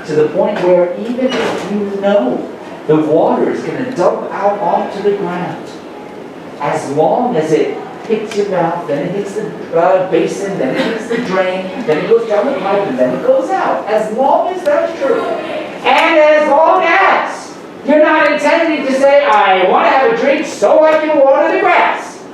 to the point where even if you know the water is going to dump out onto the ground, as long as it hits your mouth, then it hits the basin, then it hits the drain, then it goes down the pipe, and then it goes out. As long as that's true, and as long as you're not intending to say, I want to have a drink so I can water the grass,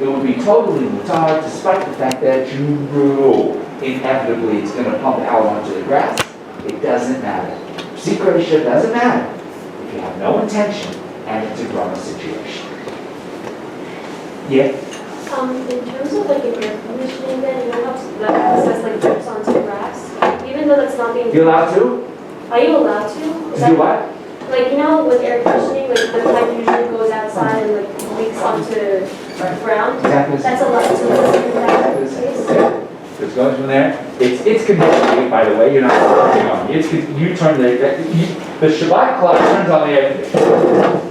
it would be totally mutar, despite the fact that you know inevitably it's going to pump out onto the grass. It doesn't matter. Secretia doesn't matter if you have no intention and it's a grama situation. Yeah? In terms of like an air conditioning then, you know how that process like drips onto the grass? Even though that's not being... You allowed to? Are you allowed to? To do what? Like, you know, with air conditioning, like the pipe usually goes outside and like leaks onto the ground. Exactly. That's allowed to in that case? It's going from there. It's conditioning, by the way. You're not turning on. You turn the Shabbat clock turns on the air conditioner.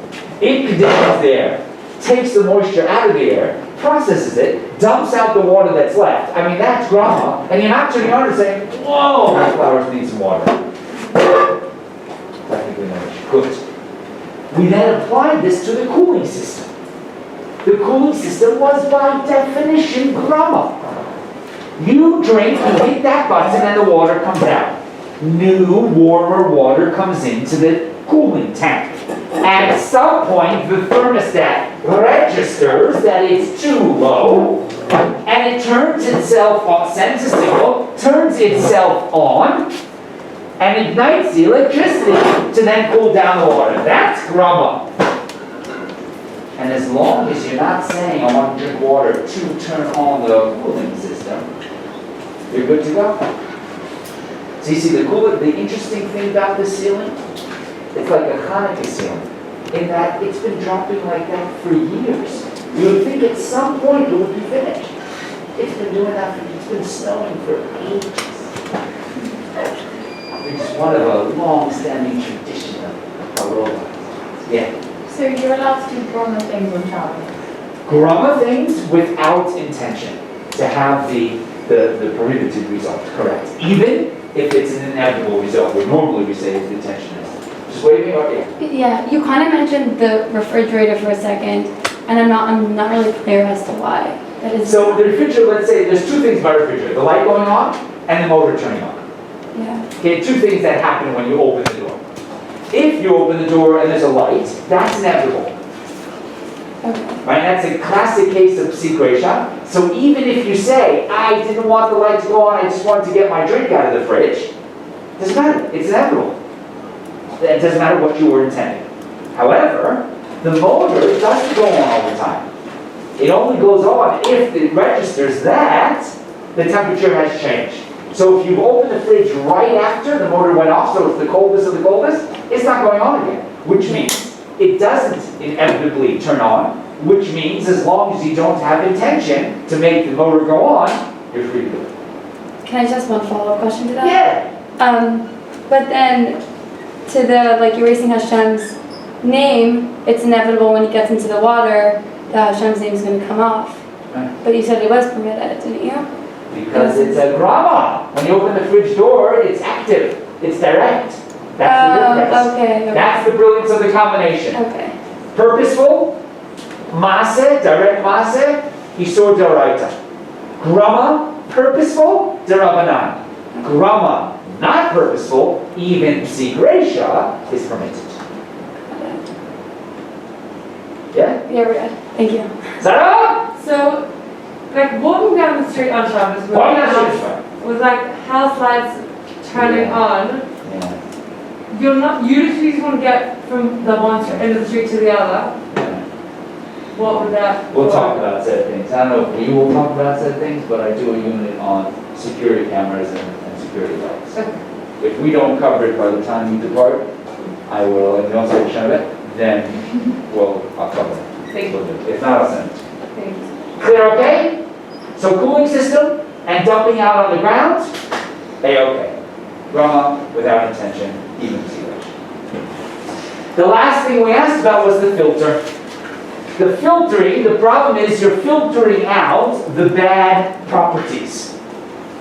It conditions the air, takes the moisture out of the air, processes it, dumps out the water that's left. I mean, that's grama, and you're not turning on and saying, "Whoa, my flowers need some water." Technically, no. Good. We then applied this to the cooling system. The cooling system was by definition grama. You drink, you hit that button, and the water comes out. New, warmer water comes into the cooling tank. At some point, the thermostat registers that it's too low, and it turns itself on, sends a signal, turns itself on, and ignites the electricity to then cool down the water. That's grama. And as long as you're not saying, I want to drink water to turn on the cooling system, you're good to go. So you see the interesting thing about this ceiling? It's like a Hanukkah ceiling, in that it's been dropping like that for years. You would think at some point it would be finished. It's been doing that, it's been snowing for ages. It's one of a long-standing tradition of Halacha. Yeah. So you're allowed to do grama things on Shabbos? Grama things without intention to have the prohibited result, correct. Even if it's an inevitable result, where normally we say the intention is. Just waving or yeah. Yeah, you kind of mentioned the refrigerator for a second, and I'm not really clear as to why. That is. So the refrigerator, let's say there's two things about a refrigerator: the light going on and the motor turning on. Yeah. Okay, two things that happen when you open the door. If you open the door and there's a light, that's inevitable. Okay. Right? That's a classic case of secretia. So even if you say, I didn't want the light to go on, I just wanted to get my drink out of the fridge, doesn't matter. It's inevitable. It doesn't matter what you were intending. However, the motor doesn't go on all the time. It only goes on if it registers that the temperature has changed. So if you open the fridge right after the motor went off, so it's the coldest of the coldest, it's not going on again, which means it doesn't inevitably turn on, which means as long as you don't have intention to make the motor go on, you're free to do it. Can I just one follow-up question to that? Yeah. But then, to the like erasing Hashem's name, it's inevitable when it gets into the water that Hashem's name is going to come off. Right. But you said it was permitted, didn't you? Because it's a grama. When you open the fridge door, it's active. It's direct. That's the difference. Okay. That's the brilliance of the combination. Okay. Purposeful, maaseh, direct maaseh, isur d'oraita. Grama, purposeful, d'Rabbanan. Grama, not purposeful, even secretia, is permitted. Yeah? Yeah, we're good. Thank you. Sarah? So, like walking down the street on Shabbos with, Why not Shabbos? with like house lights turning on, Yeah. you literally just want to get from the one end of the street to the other. What would that? We'll talk about said things. I don't know if we will talk about said things, but I do a unit on security cameras and security lights. Okay. If we don't cover it by the time you depart, I will, and you don't say of it, then I'll cover it. Thank you. If not, I'll send it. Thanks. Clear, okay? So cooling system and dumping out on the ground, A-okay. Grama without intention, even situation. The last thing we asked about was the filter. The filtering, the problem is you're filtering out the bad properties.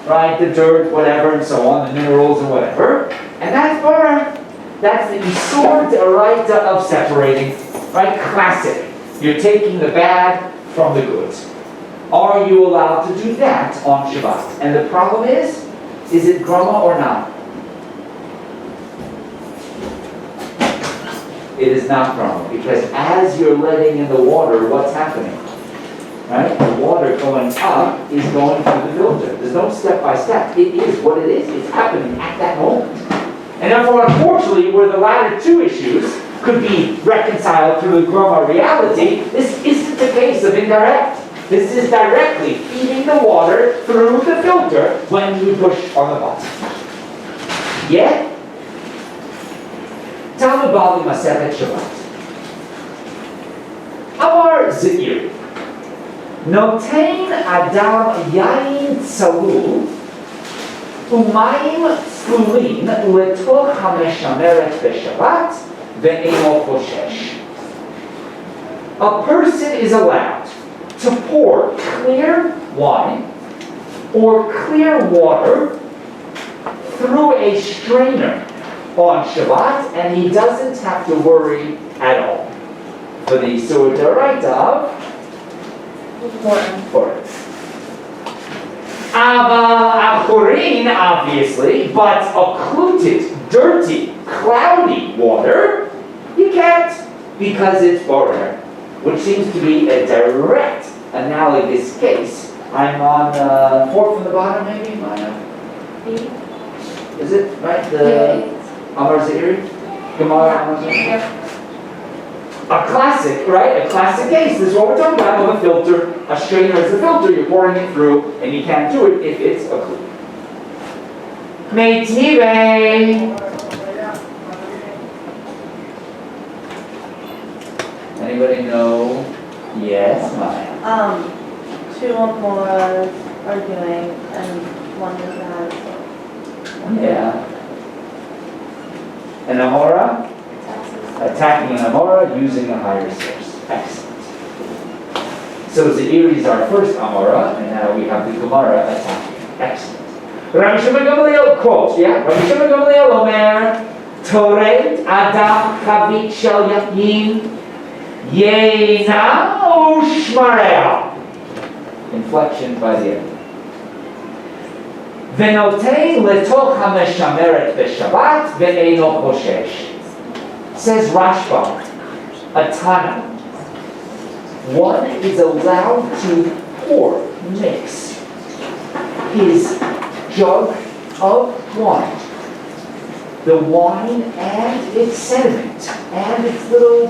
Right? The dirt, whatever, and so on, the minerals and whatever. And that's borer. That's the Isur D'Oraita of separating, right? Classic. You're taking the bad from the good. Are you allowed to do that on Shabbat? And the problem is it grama or not? It is not grama, because as you're letting in the water, what's happening? Right? The water going up is going through the filter. There's no step by step. It is what it is. It's happening at that moment. And therefore, unfortunately, where the latter two issues could be reconciled through the grama reality, this isn't the case of indirect. This is directly feeding the water through the filter when you push on the button. Yeah? Talmud Bali Masechet Shabbat. Amar Ze'iri. Notein Adam Yain Tzalul Umayim Tzlulin Letoch HaMeshameret B'Shabbat Ve'eno Choshesh. A person is allowed to pour clear wine or clear water through a strainer on Shabbat, and he doesn't have to worry at all. For the Isur D'Oraita of pouring. Achorin, obviously, but occluded, dirty, cloudy water, you can't, because it's borer, which seems to be a direct analogous case. I'm on 4 from the bottom, maybe? Is it right? The Amar Ze'iri? Gemara Amar Ze'iri? A classic, right? A classic case. This is what we're talking about with a filter. A strainer is a filter. You're pouring it through, and you can't do it if it's occluded. Meitive. Anybody know? Yes, Maya. Two or more are arguing, and one is a Yeah. An Amora? Attacking an Amora using a higher source. Excellent. So Ze'iri is our first Amora, and now we have the Gemara attacking. Excellent. Rabbi Shimon Gamliel quotes, yeah? Rabbi Shimon Gamliel Omer, Toret Adam Chavit Shel Yayin Yeina Ushmarea. Inflection by the end. V'notein letoch hameshameret b'Shabbat ve'eino choshesh. Says Rashba, a Tana. One is allowed to pour, mix his jug of wine, the wine and its sediment and its little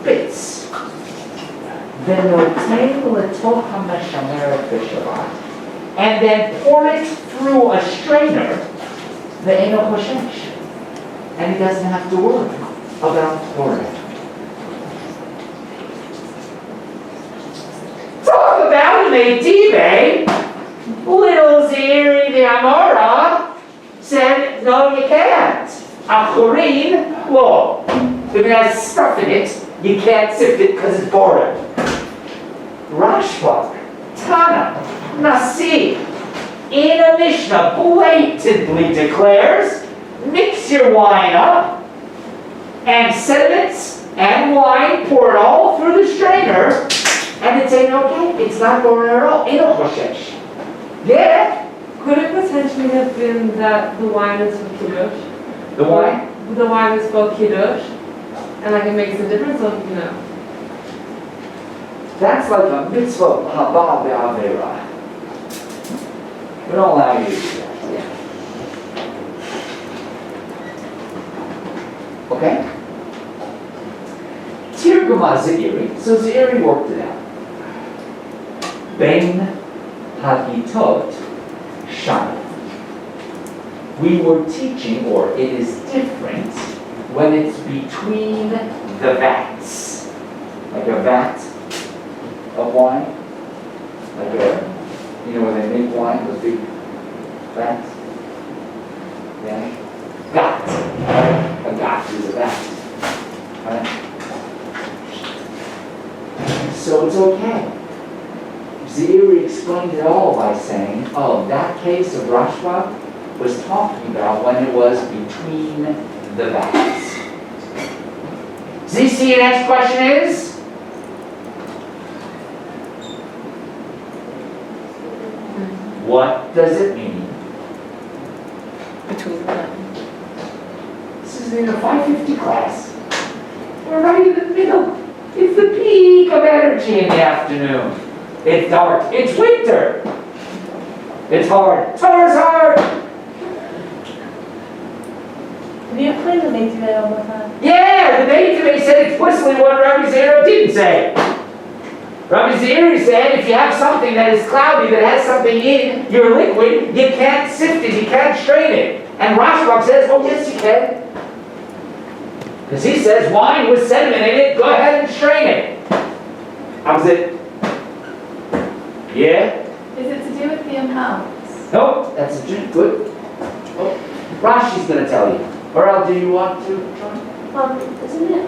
bits. V'notein letoch hameshameret b'Shabbat. And then pour it through a strainer, ve'eino choshesh. And he doesn't have to worry about pouring. Talk about Meitive. Little Ze'iri the Amora said, no, you can't. Achorin, well, if it has stuff in it, you can't sift it because it's boring. Rashba, Tana, Nasi, in a Mishnah blatantly declares, mix your wine up, and sediments and wine, pour it all through the strainer, and it's ain't okay. It's not going at all. Ain't no choshesh. Yeah? Could it potentially have been that the wine is for Kiddush? The wine? The wine is for Kiddush, and like it makes a difference, or no? That's like a mitzvah haba be'avera. We don't allow you to do that. Okay? Tirguma Ze'iri. So Ze'iri worked it out. Ben Hagitot Shana. We were teaching, or it is different, when it's between the vats. Like a vat of wine. Like a, you know, when they make wine, those big vats. Yeah? Gat. A gat is a vat. Right? So it's okay. Ze'iri explained it all by saying, oh, that case of Rashba, was talking about when it was between the vats. ZC, your next question is? What does it mean? Between what? This is in a 550 class. We're right in the middle. It's the peak of energy in the afternoon. It's dark. It's winter. It's hard. Summer's hard. Can you explain the name today one more time? Yeah, the Beit said explicitly what Rabbi Zero didn't say. Rabbi Zero said if you have something that is cloudy, that has something in your liquid, you can't sift it, you can't strain it. And Rashbam says, oh yes you can. Because he says wine with sediment in it, go ahead and strain it. How's it? Yeah? Is it to do with the amounts? Nope, that's a good. Oh, Rashi's going to tell you. Or else do you want to join?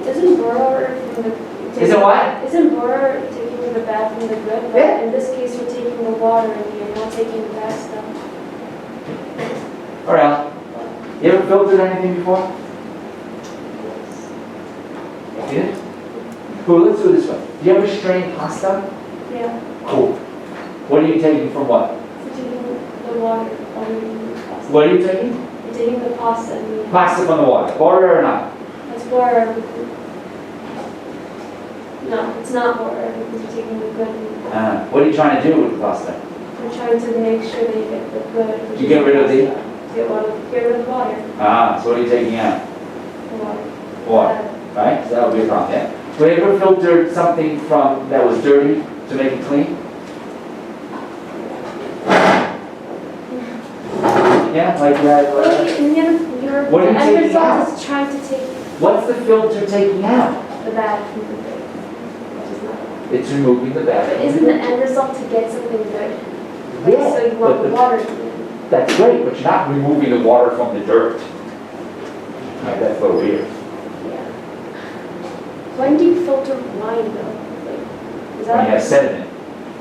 Isn't borer from the... Is it what? Isn't borer taking the bad from the good? But Yeah. in this case, you're taking the water and you're not taking the bad stuff. Or else. You ever filtered anything before? Yeah? Cool, let's do it this way. Do you ever strain pasta? Yeah. Cool. What are you taking from what? So taking the water on the pasta. What are you taking? You're taking the pasta and the... Pasta from the water. Water or not? It's borer. No, it's not borer because you're taking the good. What are you trying to do with the pasta? You're trying to make sure that you get the good. which You is get rid of the- pasta. Get rid of the water. So what are you taking out? The water. Water. Right? So that would be a problem, yeah? Have you ever filtered something from that was dirty to make it clean? Yeah, like that. What are you the end taking result out? is trying to take What's the filter taking out? the bad from the good, which is not. It's removing the bad. But isn't the end result to get something good? Like, Yeah, so you but want the- water. That's great, but you're not removing the water from the dirt. Right, that's a little weird. Yeah. When do you filter wine though? Like, is When you have that? sediment.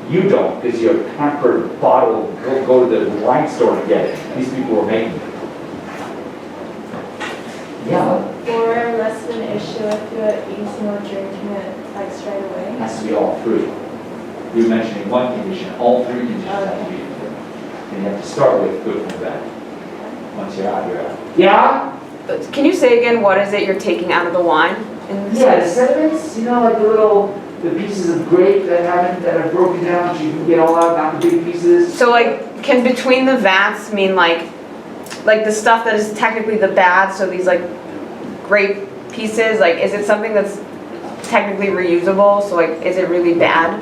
You don't, because you're a pampered bottle, go to the wine store and get it. These people are making it. Yeah, Or less of an issue if you're eating or drinking it like straight it away? has to be all three. You're mentioning one condition, all three conditions have to be. And you have to start with good from bad. Once you're out, you're out. Yeah? Can you say again, what is it you're taking out of the wine? In this Yeah, the sediments, you know, like the pieces of grape that are broken down, so you can get all out, not the big pieces. So like, can between the vats mean like the stuff that is technically the bad, so these like grape pieces, like is it something that's technically reusable? So like, is it really bad?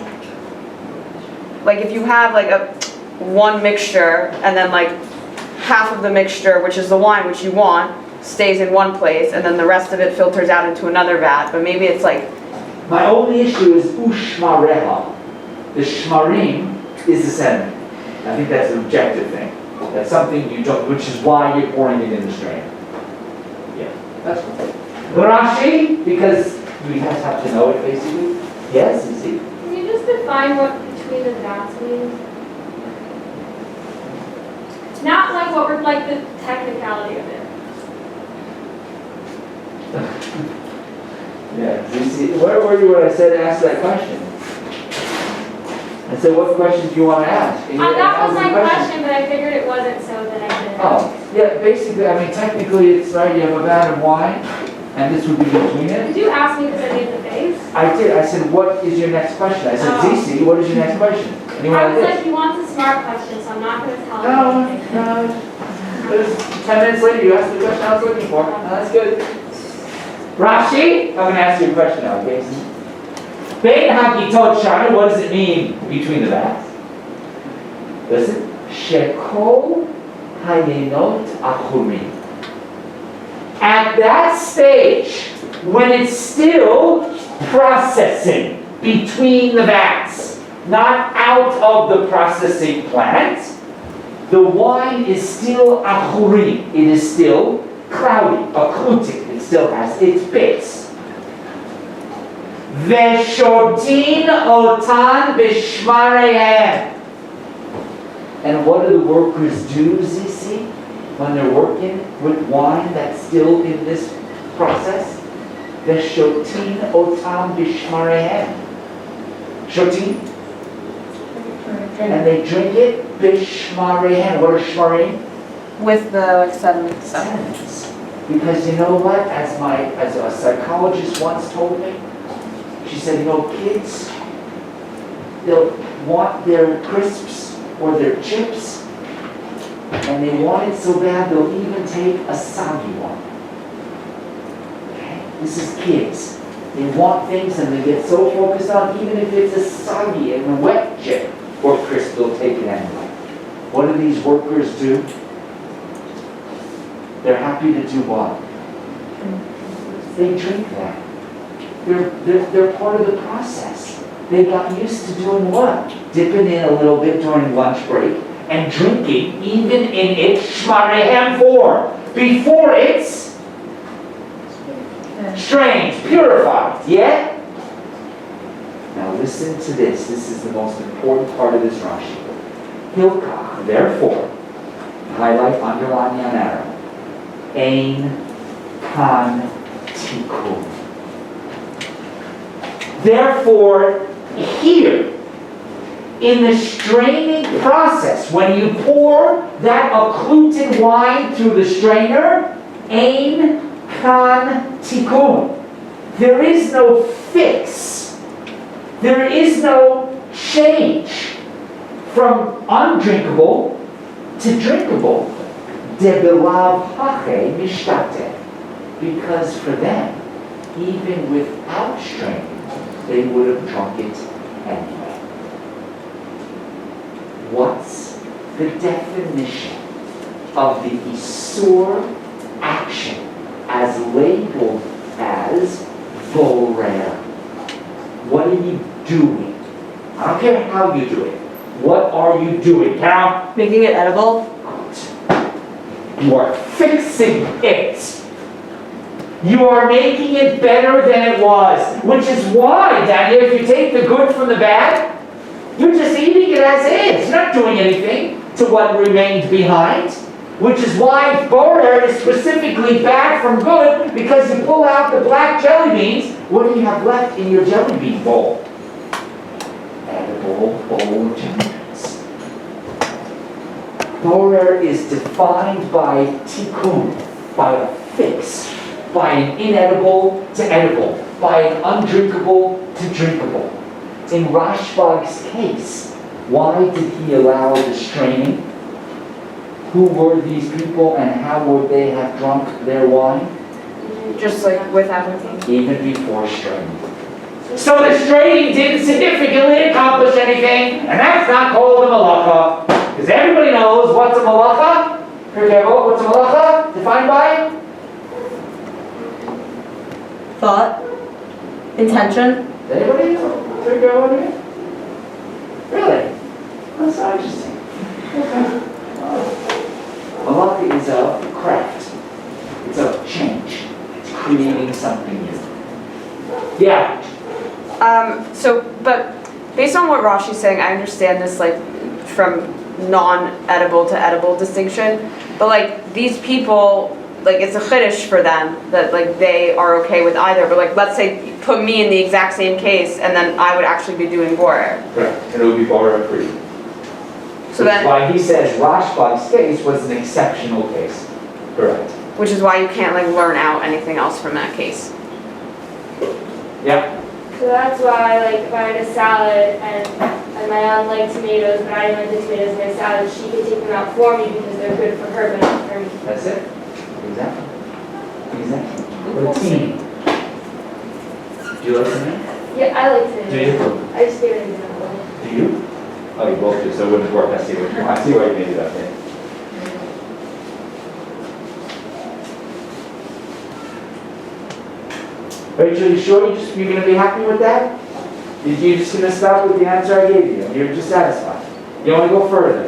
Like if you have like one mixture and then like half of the mixture, which is the wine which you want, stays in one place and then the rest of it filters out into another vat, but maybe it's like... My only issue is ushmareha. The shmarim is the sediment. I think that's an objective thing. That's something you don't, which is why you're pouring it in the strainer. Yeah, that's cool. Rashi, because we guys have to know it basically. Yes, you see. Can you just define what between the vats means? Not like what we're like the technicality of it. Yeah, you see, where were you when I said ask that question? I said, what question do you want to ask? And you That was asked my the question, but I figured it wasn't, so then I didn't. Oh, yeah, basically, I mean, technically, it's right, you have a vat of wine, and this would be between it. Did you ask me because I made the face? I did, I said, what is your next question? I said, Oh. ZC, what is your next question? And you went I like was this. like, he wants a smart question, so I'm not going to tell him No, anything. no, it was 10 minutes later, you asked the question I was looking for. No, that's good. Rashi, I'm gonna ask you a question now, okay? Bein hagitot shana, what does it mean between the vats? Listen, shekol hayenot achurim. At that stage, when it's still processing between the vats, not out of the processing plant, the wine is still achurim. It is still cloudy, akutik. It still has its bits. Veshotin otan b'shmarehem. And what do the workers do, Zizi? when they're working with wine that's still in this process, Veshotin otam bishmarehem. Shotin, and they drink it bishmarehem. What are shmarim? With the like sediment stuff. Sediments. Because you know what? As a psychologist once told me, she said, you know, kids, they'll want their crisps or their chips, and they want it so bad they'll even take a soggy one. Okay? This is kids. They want things and they get so focused on, even if it's a soggy and a wet chip or crisp, they'll take it anyway. What do these workers do? They're happy to do what? They drink that. They're part of the process. They got used to doing what? Dipping in a little bit during lunch break and drinking even in its shmarehem form before it's strained, purified. Yeah? Now listen to this. This is the most important part of this Rashi. Hilkach, therefore, highlight, underline, and arrow. Ein kan tikkun. Therefore, here, in the straining process, when you pour that occluded wine through the strainer, ein kan tikkun. There is no fix. There is no change from undrinkable to drinkable. Because for them, even without straining, they would have drunk it anyway. What's the definition of the Isur action as labeled as borer? What are you doing? I don't care how you do it. What are you doing, Carol? Making it edible? You are fixing it. You are making it better than it was. Which is why, Daniel, if you take the good from the bad, you're just eating it as is. You're not doing anything to what remained behind. Which is why borer is specifically bad from good, because you pull out the black jelly beans. What do you have left in your jelly bean bowl? Edible bowl of jelly beans. Borer is defined by tikkun, by a fix, by an inedible to edible, by an undrinkable to drinkable. In Rashbag's case, why did he allow the straining? Who were these people and how would they have drunk their wine? Just like without everything. Even before straining. So the straining didn't significantly accomplish anything, and that's not called a halacha. Because everybody knows what's a halacha. What's a halacha? Defined by? Thought. Intention. Does anybody figure out what it is? Really? That's so interesting. Okay. Halacha is a craft. It's a change. It's creating something new. Yeah. But based on what Rashi's saying, I understand this like from non-edible to edible distinction. But like these people, like it's a chiddush for them that like they are okay with either. But like let's say put me in the exact same case, and then I would actually be doing borer. Correct. And it would be borer for you. So That's then, why he says Rashbag's case was an exceptional case. Correct. which is why you can't like learn out anything else from that case. Yeah. So that's why, like, if I had a salad and my aunt liked tomatoes, but I didn't like the tomatoes in my salad, she could take them out for me because they're good for her, but not for me. That's it. Exactly. Exactly. What a team. Do you like tomatoes? Yeah, I like tomatoes. Do you? I just gave it an example. Do you? Oh, you both do, so it wouldn't work. I see why you made it up there. Rachel, you sure you're going to be happy with that? You're just going to stop with the answer I gave you? You're just satisfied? You don't want to go further?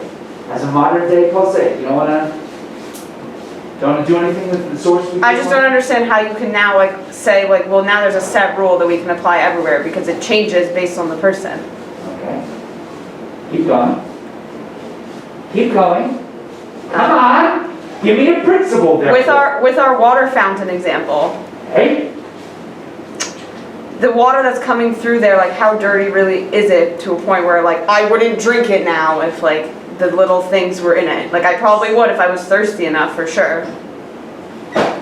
As a modern day posek, you don't want to do anything with the source? I just don't understand how you can now like say like, well now there's a set rule that we can apply everywhere because it changes based on the person. Okay. Keep going. Keep going. Come on. Give me a principle there. With our water fountain example, Hey, the water that's coming through there, like how dirty really is it to a point where like I wouldn't drink it now if like the little things were in it. Like I probably would if I was thirsty enough for sure.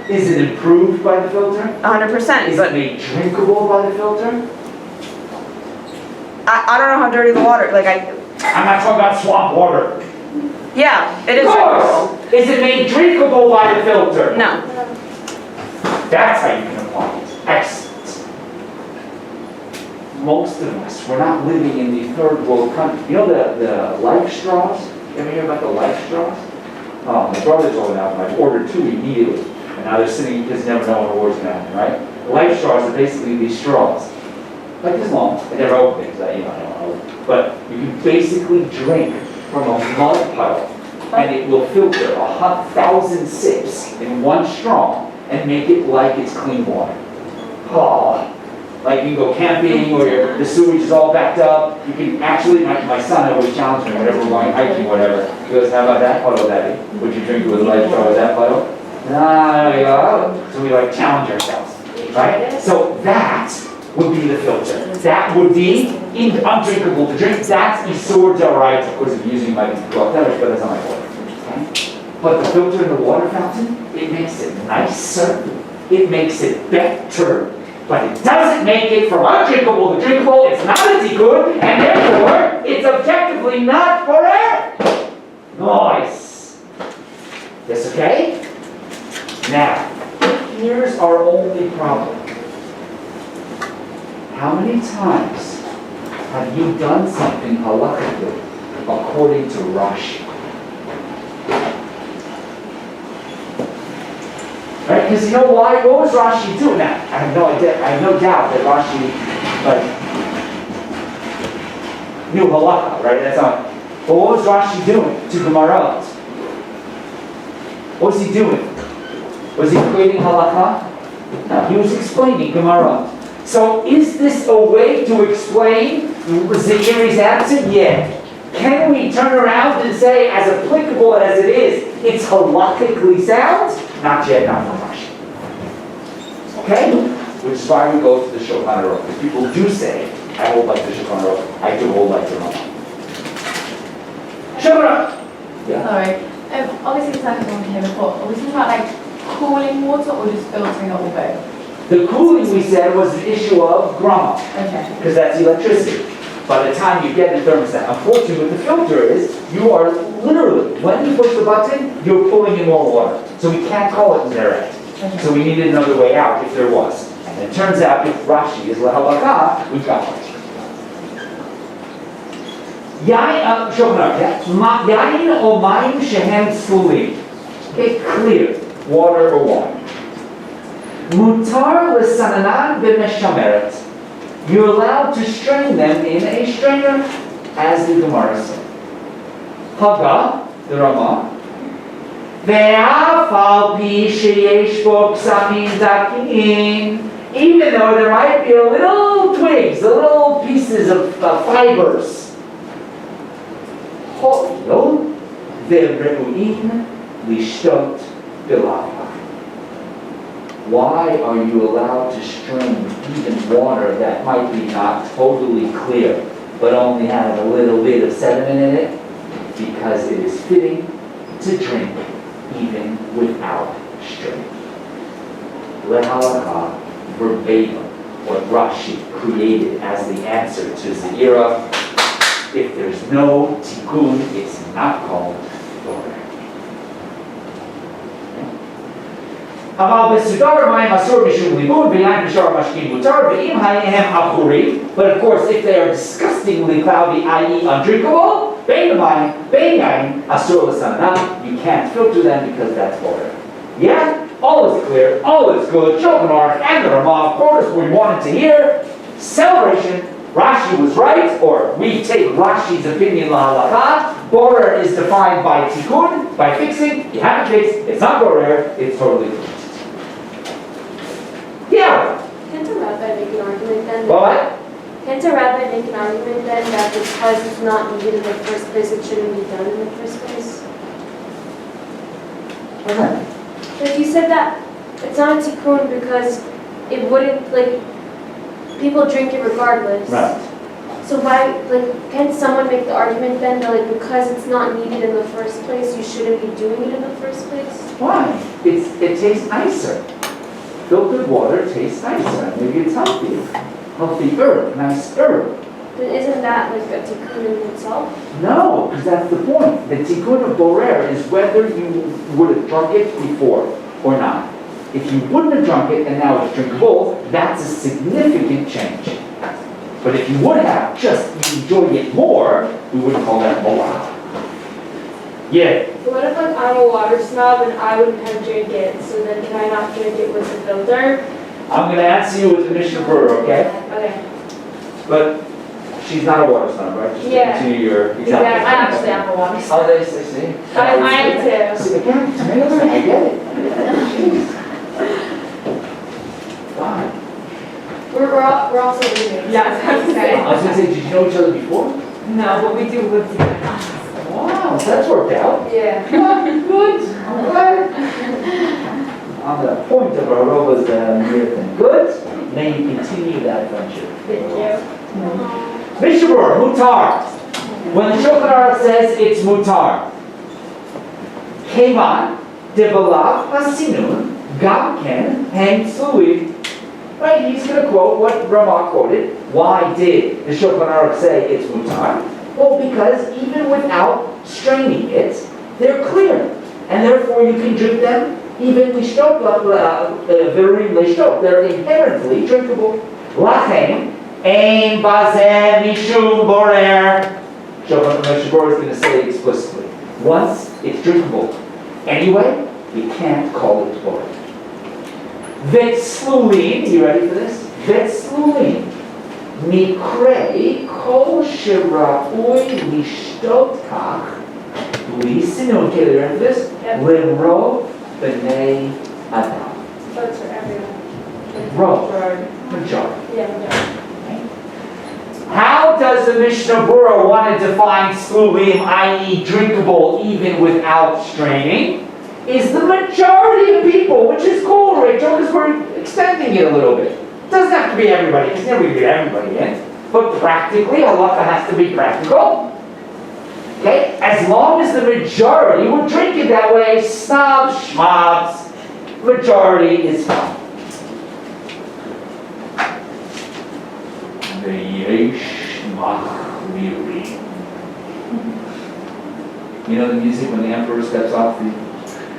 is it improved by the filter? 100%. Is it But made drinkable by the filter? I don't know how dirty the water. Like I'm not talking about swamp water. yeah, it is Of drinkable. course! Is it made drinkable by the filter? No. That's how you can apply it. Excellent. Most of us, we're not living in the third world country. You know the life straws? You ever hear about the life straws? Oh, my brother told me that. I ordered 2 immediately. And now they're sitting because you never know when the war's going to happen, right? Life straws are basically these straws. Like this long. They never open things, I don't know. But you can basically drink from a mud puddle and it will filter 1,000 sips in one straw and make it like it's clean water. Oh, like you can go camping or the sewage is all backed up. You can actually, my son always challenged me whenever we're going hiking or whatever. He goes, how about that puddle, Daddy? Would you drink it with a life straw with that puddle? No, so we like challenge ourselves, right? So that would be the filter. That would be undrinkable to drink. That's Isur D'Oraita. Of course, if you're using my but that's not my water. Okay? But the filter in the water fountain, it makes it nicer. It makes it better. But it doesn't make it from undrinkable to drinkable. It's not a tikkun, and therefore, it's objectively not for air. Nice. Yes, okay? Now, here's our only problem. How many times have you done something halachically according to Rashi? Right? Because you know why? What was Rashi doing? Now, I have no idea. I have no doubt that Rashi knew halacha, right? That's not. But what was Rashi doing to Gemara? What was he doing? Was he creating halacha? No, he was explaining Gemara. So is this a way to explain Zairi's answer? Yeah. Can we turn around and say, as applicable as it is, it's halachically sound? Not yet, not for Rashi. Okay? Which is why we go to the Shulchan Aruch. Because people do say, I hold like the Shulchan Aruch, I do hold like the Rambam. Shulchan Aruch! Yeah. Sorry. Obviously, it's like on here before. Are we talking about like cooling water or just filtering it or both? The cooling, we said, was an issue of grama. Okay. Because that's electricity. By the time you get the thermostat, unfortunately what the filter is, you are literally, when you push the button, you're pulling in more water. So we can't call it direct. Okay. So we needed another way out if there was. And it turns out if Rashi is lehalakha, we've got one. Yain or mayim shehem tzlulim. Okay, clear. Water or wine. Mutar l'sananan b'meshameret. You're allowed to strain them in a strainer, as the Gemara said. Haga, the Rama. Ve'af al pi sheyesh bo ksamim zakin. Even though there might be a little twigs, the little pieces of fibers. Ho'il ve'reu'in lishtot b'lava. Why are you allowed to strain even water that might be not totally clear, but only have a little bit of sediment in it? Because it is fitting to drink even without straining. Lehalakha, verbatim, what Rashi created as the answer to Zaira. If there's no tikkun, it's not called water. But of course, if they are disgustingly cloudy, i.e. undrinkable, you can't filter them because that's water. Yeah? All is clear, all is good. Shulchan Aruch and the Ramah, of course, we wanted to hear. Celebration. Rashi was right, or we take Rashi's opinion lahalakha. Borer is defined by tikkun, by fixing. You have a fix, it's not borer, it's totally clean. Yeah. Can't a rabbi make an argument then? What? Can't a rabbi make an argument then that because it's not needed in the first place, it shouldn't be done in the first place? Or said that it's not a tikkun because it wouldn't, like, people drink it regardless. Right. So why, like, can't someone make the argument then that, like, because it's not needed in the first place, you shouldn't be doing it in the first place? Why? It tastes nicer. Filtered water tastes nicer. Maybe it's healthier. Healthier, nicer. But isn't that, like, a tikkun in itself? No, because that's the point. The tikkun of borer is whether you would have drunk it before or not. If you wouldn't have drunk it and now it's drinkable, that's a significant change. But if you would have, just you enjoy it more, we wouldn't call that borer. Yeah. But what if, like, I'm a water snob and I wouldn't have drink it, so then can I not drink it with the filter? I'm going to answer you with the Mishnah Berurah, okay? Okay. But she's not a water snob, right? Just to Yeah. continue your example. Exactly. I actually am a water Oh, they say, see? I am too. See, again, tomatoes, I get it. Jeez. Wow. We're also roommates. Yeah, I was gonna say. I was going to say, did you know each other before? No, but we do live together. Wow, so that's worked out. Yeah. Good. Good. On the point of our Roba's year thing. Good. May you continue that friendship. Thank you. Mishnah Berurah, mutar. When the Shulchan Aruch says it's mutar, kevan debalav hasinun gam ken hen tzluim. Right, he's going to quote what Ramah quoted. Why did the Shulchan Aruch say it's mutar? Well, because even without straining it, they're clear, and therefore you can drink them even lishtok, verim lishtok. They're inherently drinkable. Lachem ein bazeh mishum borer. Shulchan Aruch is going to say it explicitly. Once it's drinkable, anyway, we can't call it borer. Vetzlulin, you ready for this? Vetzlulin. Mikrei kol shira'ui lishtot kach. Lisinun, okay, you ready for this? Yep. Lerov b'nei adam. So it's for everyone. Rov, majority. Yeah, majority. How does the Mishnah Berurah want to define slulim, i.e. drinkable even without straining? Is the majority of people, which is cool, Rachel, because we're extending it a little bit. It doesn't have to be everybody, because never get everybody in. But practically, halacha has to be practical. Okay? As long as the majority would drink it that way, snobs, schmobs, majority is fine. You know the music when the emperor steps off the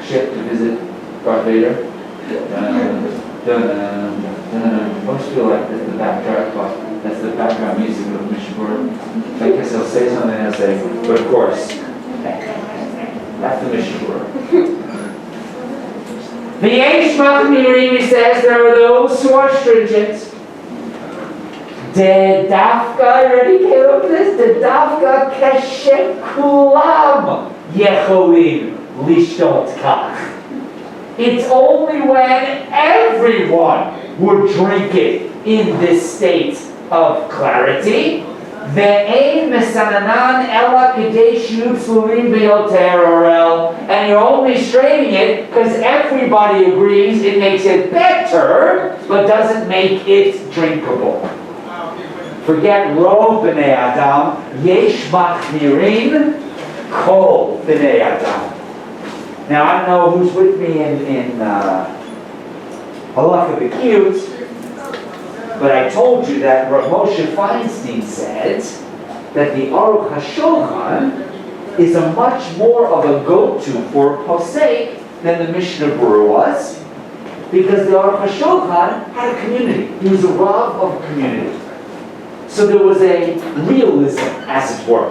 ship to visit Darth Vader? Most feel like that's the backdrop, but that's the background music of the Mishnah Berurah. I guess he'll say something and he'll say, but of course, that's the Mishnah Berurah. The Yesh Machmirim says there are those who are stringent. De dafka, ready Caleb for this? De dafka keshekulam yecholim lishtot kach. It's only when everyone would drink it in this state of clarity. Ve'ein mesananan ela k'dei shiyu tzlulim beyoter orel. And you're only straining it because everybody agrees it makes it better, but doesn't make it drinkable. Forget rov b'nei adam, yesh machmirin kol b'nei adam. Now, I don't know who's with me in Halacha B'Kiyut, but I told you that Rav Moshe Feinstein said that the Aruch HaShulchan is a much more of a go-to for posek than the Mishnah Berurah was, because the Aruch HaShulchan had a community. He was a Rav of a community. So there was a realism, as it were,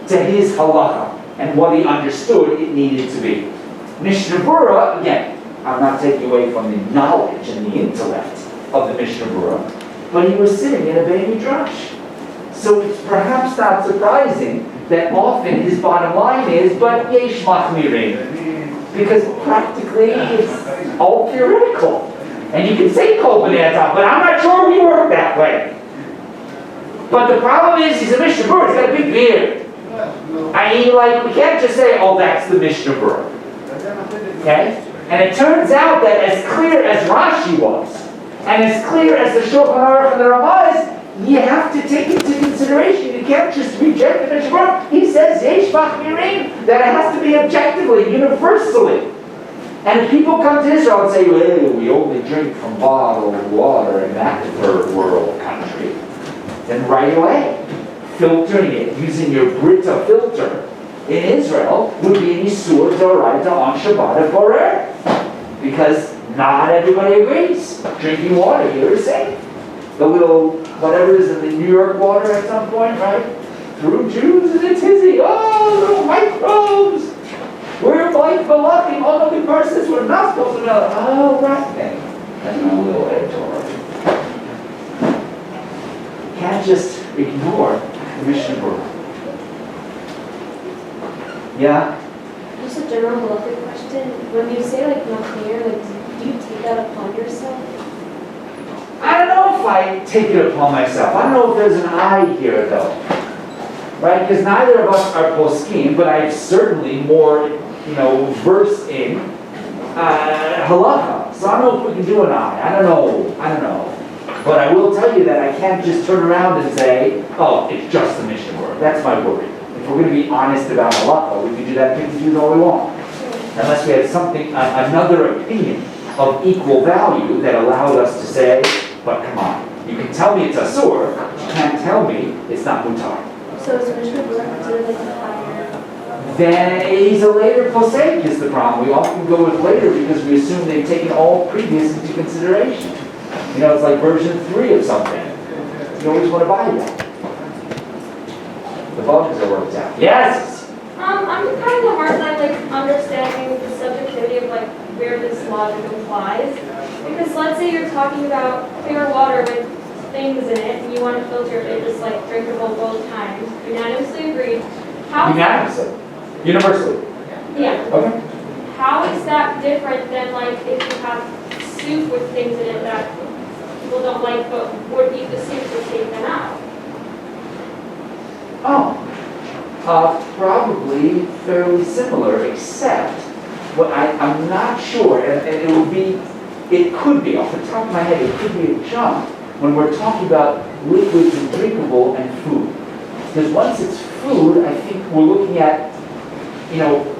to his halacha and what he understood it needed to be. Mishnah Berurah, again, I'm not taking away from the knowledge and the intellect of the Mishnah Berurah, but he was sitting in a baby drush. So it's perhaps not surprising that often his bottom line is, but yesh machmirin, because practically it's all theoretical. And you can say kol b'nei adam, but I'm not sure we work that way. But the problem is, he's a Mishnah Berurah, he's got a big beard. I mean, like, we can't just say, oh, that's the Mishnah Berurah. Okay? And it turns out that as clear as Rashi was, and as clear as the Shulchan Aruch and the Ramah is, you have to take into consideration. You can't just reject the Mishnah Berurah. He says, Yesh Machmirim, that it has to be objectively, universally. And if people come to Israel and say, well, we only drink from bottled water in that third world country, then right away, filtering it using your Brita filter in Israel would be an Isur Doraita on Shabbat Borer. Because not everybody agrees. Drinking water here is safe. The little, whatever is in the New York water at some point, right? Through Jews and a tizzy. Oh, little microbes. We're like Malachim, all of the persons we're not supposed to know. Oh, right then. That's a little editorial. Can't just ignore the Mishnah Berurah. Yeah? Just a general halachik question. When you say like machmir, like do you take that upon yourself? I don't know if I take it upon myself. I don't know if there's an I here though. Right? Because neither of us are poskim, but I'm certainly more, versed in halacha. So I don't know if we can do an I. I don't know. But I will tell you that I can't just turn around and say, oh, it's just the Mishnah Berurah. That's my worry. If we're going to be honest about halacha, we can do that, we can do all we want. Unless we had something, another opinion of equal value that allowed us to say, but come on, you can tell me it's asur, but you can't tell me it's not mutar. So is Mishnah Berurah considered like a higher? Then he's a later posek is the problem. We often go with later because we assume they've taken all previous into consideration. It's like version 3 of something. You always want to buy that. The bugs are worked out. Yes? I'm having a hard time like understanding the subjectivity of like where this logic applies. Because let's say you're talking about clear water with things in it and you want to filter it as like drinkable both times. Unanimously agreed. Unanimously. Universally. Yeah. Okay. How is that different than like if you have soup with things in it that people don't like but would eat the soup to take them out? Probably fairly similar, except I'm not sure, and it could be, off the top of my head, it could be a jump when we're talking about liquids and drinkable and food. Because once it's food, I think we're looking at,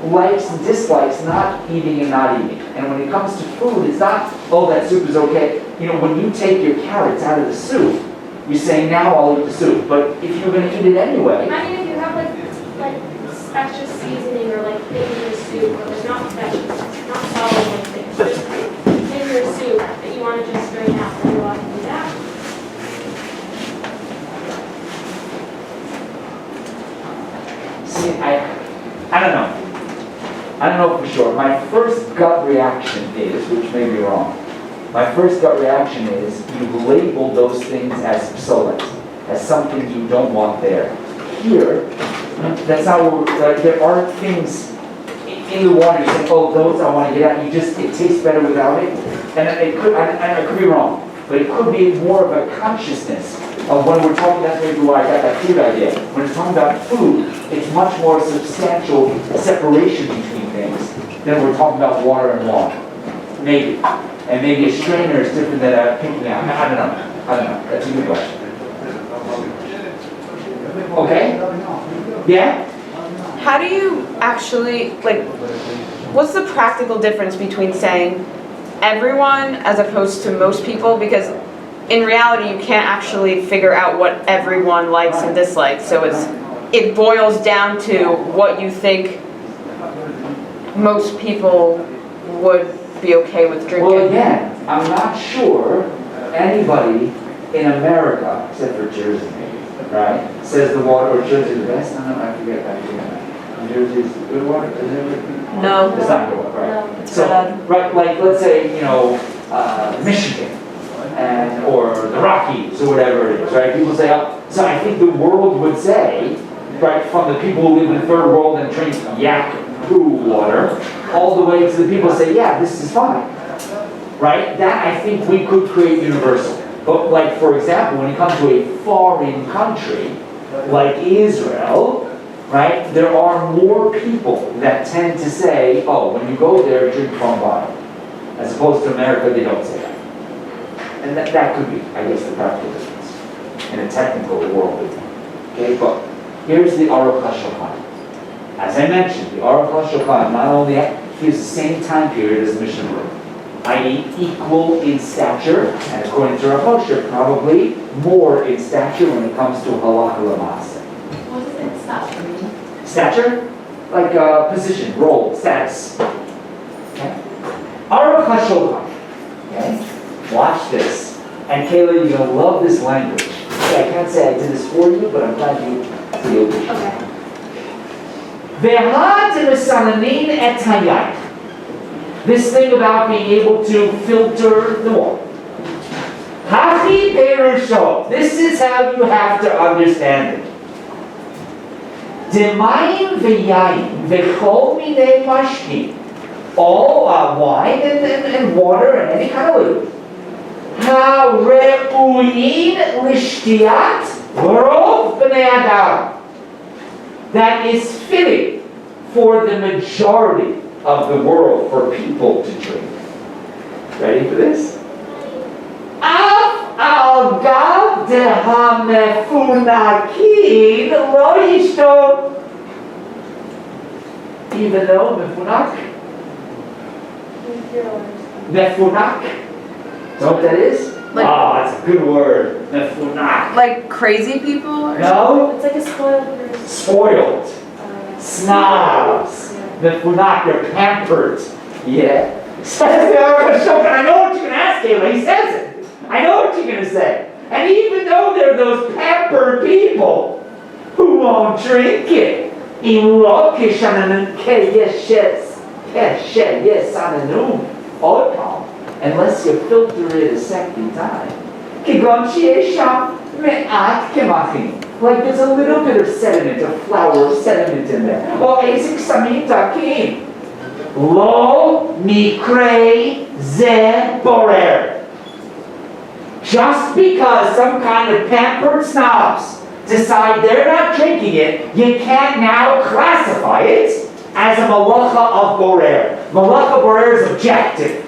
likes and dislikes, not eating and not eating. And when it comes to food, it's not, oh, that soup is okay. When you take your carrots out of the soup, you say, now I'll eat the soup. But if you're going to eat it anyway... I mean, if you have like extra seasoning or like things in your soup, or like not solid like things, just in your soup that you want to just strain out, then you're allowed to do that. See, I don't know. I don't know for sure. My first gut reaction is, which may be wrong, my first gut reaction is you've labeled those things as psolet, as something you don't want there. Here, that's not what there are things in the water you say, oh, those I want to get out. It tastes better without it. And it could, I could be wrong, but it could be more of a consciousness of when we're talking, that's maybe why I got that food idea. When we're talking about food, it's much more substantial separation between things than we're talking about water and water. Maybe. And maybe a strainer is different than a picking out. I don't know. That's a good question. Okay? Yeah? How do you actually, what's the practical difference between saying everyone as opposed to most people? Because in reality, you can't actually figure out what everyone likes and dislikes. So it boils down to what you think most people would be okay with drinking. Well, again, I'm not sure anybody in America, except for Jersey maybe, right, says the water, or Jersey the best? No, I forget. New Jersey's good water? Is it? No. It's not good water, right? No, it's So, bad. right, like, let's say, Michigan, or the Rockies, or whatever it is, right? People say, so I think the world would say, right, from the people who live in the third world and drink yak poo water, all the way to the people who say, yeah, this is fine, right? That I think we could create universal. But for example, when it comes to a foreign country, like Israel, right? There are more people that tend to say, oh, when you go there, drink from bottle. As opposed to America, they don't say that. And that could be, I guess, the practical difference in a technical world. Okay, but here's the Aruch HaShulchan. As I mentioned, the Aruch HaShulchan not only gives the same time period as the Mishnah Berurah, i.e. equal in stature, and according to Rav Moshe, probably more in stature when it comes to halacha l'maaseh. What does it stature mean? Stature? Like position, role, status. Okay? Aruch HaShulchan. Okay? Watch this. And Kayla, you're going to love this language. Okay, I can't say I did this for you, but I'm glad you feel it. Okay. Ve'had mesananin et hayayim. This thing about being able to filter the water. Hachi perusho. This is how you have to understand it. Demayim ve'yayim ve'chol minei mashkin. All wine and water and any kind of liquid. Ha-re'uyin lishtiyat rov b'nei adam. That is fitting for the majority of the world, for people to drink. Ready for this? Af al gav dehamefunakin lo yishto. Even though mefunak, mefunak. Know what that is? Like- That's a good word. Mefunak. Like crazy people or No? It's like a spoiled person. Spoiled. Snobs. Mefunak, they're pampered. Yeah. Says the Aruch HaShulchan. I know what you're going to ask, Kayla. He says it. I know what you're going to say. And even though they're those pampered people who won't drink it, in lo kishanan keyeshes keyesananum odpal, unless you filter it a second time. Kigon sheyesham me'at kemachim. Like there's a little bit of sediment, of flour sediment in there. Or ezik samim takim. Lo mikre ze borer. Just because some kind of pampered snobs decide they're not drinking it, you can't now classify it as a malacha of borer. Malacha borer is objective.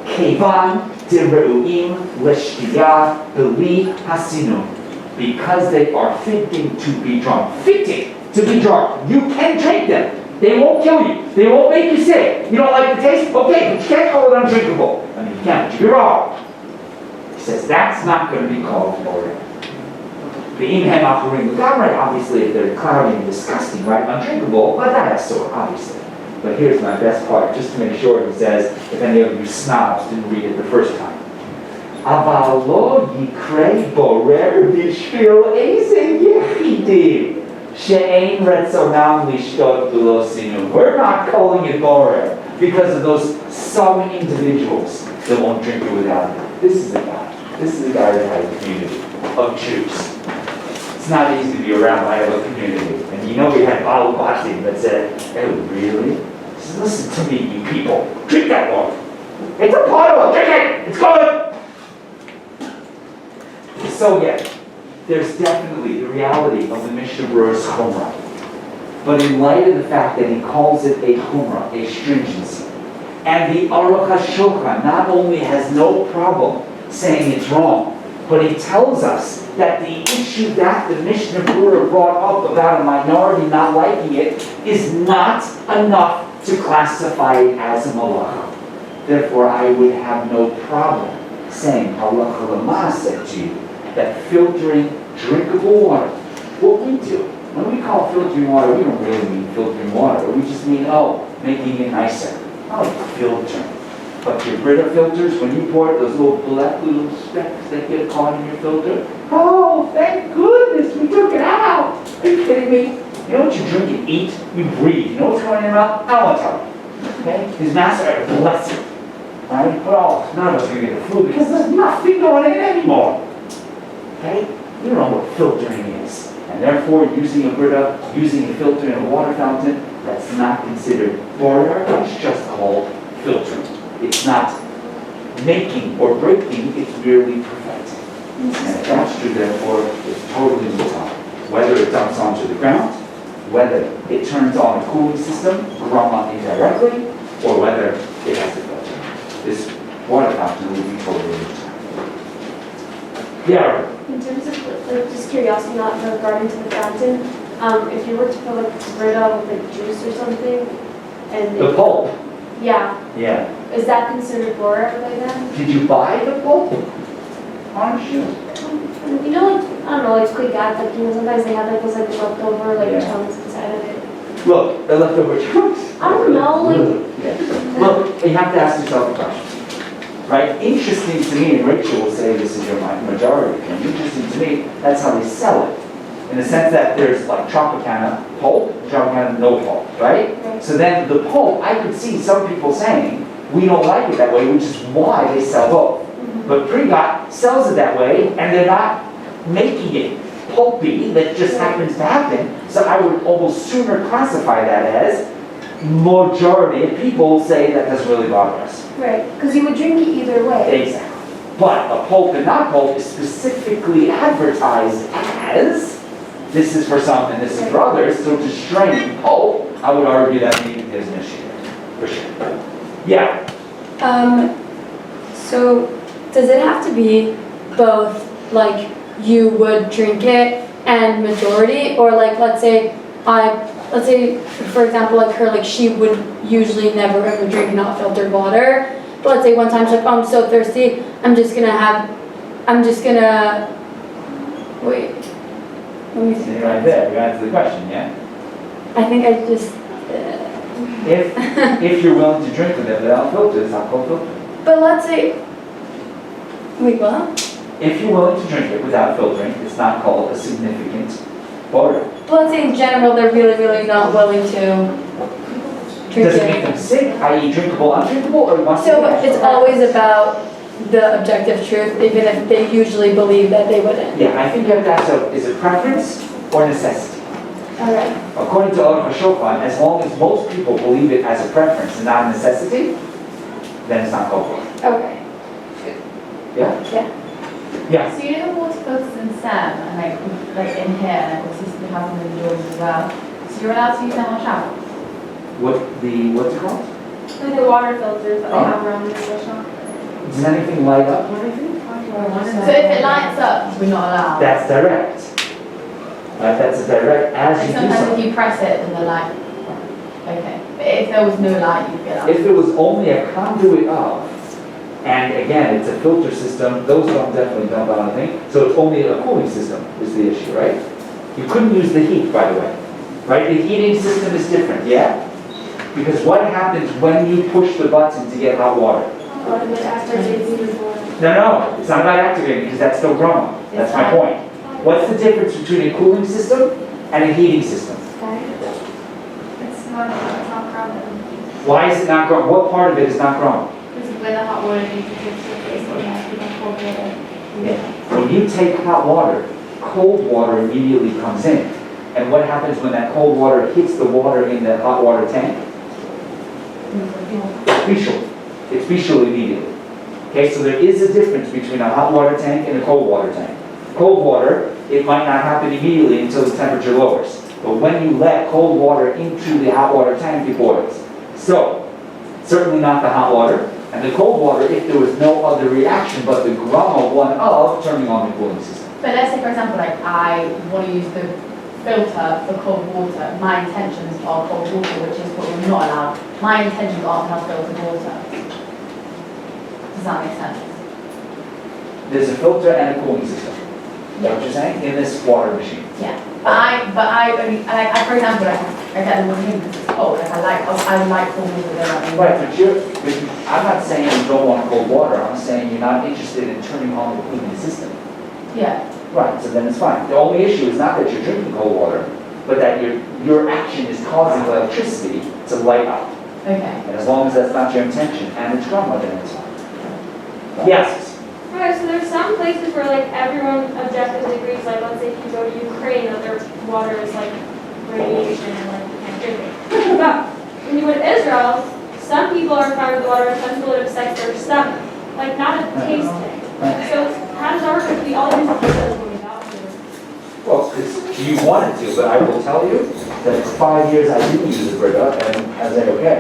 Kevan direuim l'shtiya b'li hasinum. Because they are fitting to be drunk. Fitting to be drunk. You can drink them. They won't kill you. They won't make you sick. You don't like the taste? Okay, but you can't call it undrinkable. I mean, you can't, but you're wrong. He says that's not going to be called borer. Obviously, if they're cloudy and disgusting, right? Undrinkable, but that has sort, obviously. But here's my best part, just to make sure, he says, if any of you snobs didn't read it the first time. Aval lo yikre borer b'shvil eizeh yechidim she'ein retzonam lishtot v'lo sinum. We're not calling it borer because of those some individuals that won't drink it without it. This is the guy. This is the guy that has a community of Jews. It's not easy to be around. I have a community. And you know we had Baal Batim that said, oh, really? He said, listen to me, you people. Drink that water. It's a bottle. Drink it. It's good. So yeah, there's definitely the reality of the Mishnah Berurah's chumrah. But in light of the fact that he calls it a chumrah, a stringency, and the Aruch HaShulchan not only has no problem saying it's wrong, but he tells us that the issue that the Mishnah Berurah brought up about a minority not liking it is not enough to classify it as a malacha. Therefore, I would have no problem saying halacha l'maaseh to you, that filtering drinkable water, what we do, when we call filtering water, we don't really mean filtering water, we just mean, making it nicer. Oh, filter. But your Brita filters, when you pour it, those little black little specks that get caught in your filter, oh, thank goodness we took it out. Are you kidding me? You know what you drink and eat? You breathe. You know what's going in your mouth? I don't want to tell you. Okay? His master had to bless it. Right? Well, none of us are going to get the flu because there's nothing going in anymore. Okay? You don't know what filtering is. And therefore, using a Brita, using a filter in a water fountain, that's not considered borer, it's just called filtering. It's not making or breaking, it's merely perfecting. And if that's true, therefore, it's totally mutar. whether it dumps onto the ground, whether it turns on a cooling system, grama indirectly, or whether it has a filter. This water fountain will be totally returned. Yeah, In terms of, like, just curiosity, not regarding to the fountain, if you were to put like Brita with like juice or something, and the pulp, yeah, yeah. is that considered water by then? Did you buy the pulp? Aren't you? You know, like, I don't know, like quick ads, like, you know, sometimes they have like those like leftover like Yeah. chunks inside of it. Look, the leftover chunks. I don't know, like- Yeah. Look, you have to ask yourself a question, right? Interesting to me, and Rachel will say this is your majority opinion, interesting to me, that's how they sell it. In the sense that there's like Tropicana pulp, Tropicana no pulp, right? Right. So then the pulp, I could see some people saying, we don't like it that way, which is why they sell both. But Prigat sells it that way, and they're not making it pulpy, that just happens to happen. So I would almost sooner classify that as majority of people say that doesn't really bother us. Right, because you would drink it either way. Exactly. But a pulp and not pulp is specifically advertised as, this is for some and this is for others, so to strain pulp, I would argue that maybe there's an issue there, for sure. Yeah, So does it have to be both, like you would drink it and majority, or like let's say for example like her, like she would usually never ever drink not filtered water, but let's say one time she's like, oh, I'm so thirsty, I'm just gonna wait, let me see see. right there, you answered the question, yeah? I think I just If you're willing to drink with it without filter, it's not called filter. but let's say, wait, what? If you're willing to drink it without filtering, it's not called a significant odor. But let's say in general they're really not willing to drink Does it make it. them sick, i.e. drinkable, undrinkable, or must So it's always about the objective truth, even if they usually believe that they wouldn't. Yeah, I think you have to ask yourself, is it preference or necessity? All right. According to Halacha Shulchan, as long as most people believe it as a preference and not a necessity, then it's not called water. Okay. Yeah? Yeah. Yeah. So you know the water filters in SEM and like in here, and obviously we have them in the doors as well. So you're allowed to use them on shower? What's it called? Like the water filters that they Oh. have around the restaurant. Does anything light up or anything? So if it lights up, we're not allowed? That's direct. Right, that's a direct, as Like you do sometimes something. if you press it, then the light, okay. But if there was no light, you'd be allowed. If it was only a conduit of, and again, it's a filter system, those don't definitely dump out anything, so it's only a cooling system is the issue, right? You couldn't use the heat, by the way, right? The heating system is different, yeah? Because what happens when you push the button to get hot water? No, it's not about activating, because that's still growing. That's my point. What's the difference between a cooling system and a heating system? It's not grounded. Why is it not growing? What part of it is not growing? Because where the hot water needs to get to the place, it has to be cold water. When you take hot water, cold water immediately comes in. And what happens when that cold water hits the water in the hot water tank? It's special immediately. Okay, so there is a difference between a hot water tank and a cold water tank. Cold water, it might not happen immediately until the temperature lowers. But when you let cold water into the hot water tank, it boils. So, certainly not the hot water. And the cold water, if there was no other reaction but the grama one of turning on the cooling system. But let's say, for example, like I want to use the filter for cold water. My intentions are cold water, which is what we're not allowed. My intentions aren't to have filtered water. Does that make sense? There's a filter and a cooling system. Is that what you're saying? In this water machine. Yeah. But I only, like, for example, like, I get the water in because it's cold. Like, I like cold water there. Right, but I'm not saying you don't want cold water. I'm saying you're not interested in turning on the cooling system. Yeah. Right, so then it's fine. The only issue is not that you're drinking cold water, but that your action is causing electricity to light up. Okay. And as long as that's not your intention and it's grandma, then it's fine. Yes? Alright, so there's some places where like everyone objectively agrees, like let's say if you go to Ukraine, that their water is like radiation and like you can't drink it. But when you go to Israel, some people are fine with the water, and some people it upsets their stomach. Like not a taste thing. So how does that work if we all use the water when we got here? Well, well, because you wanted to, but I will tell you that for 5 years I didn't use a Brita, and I was like, okay.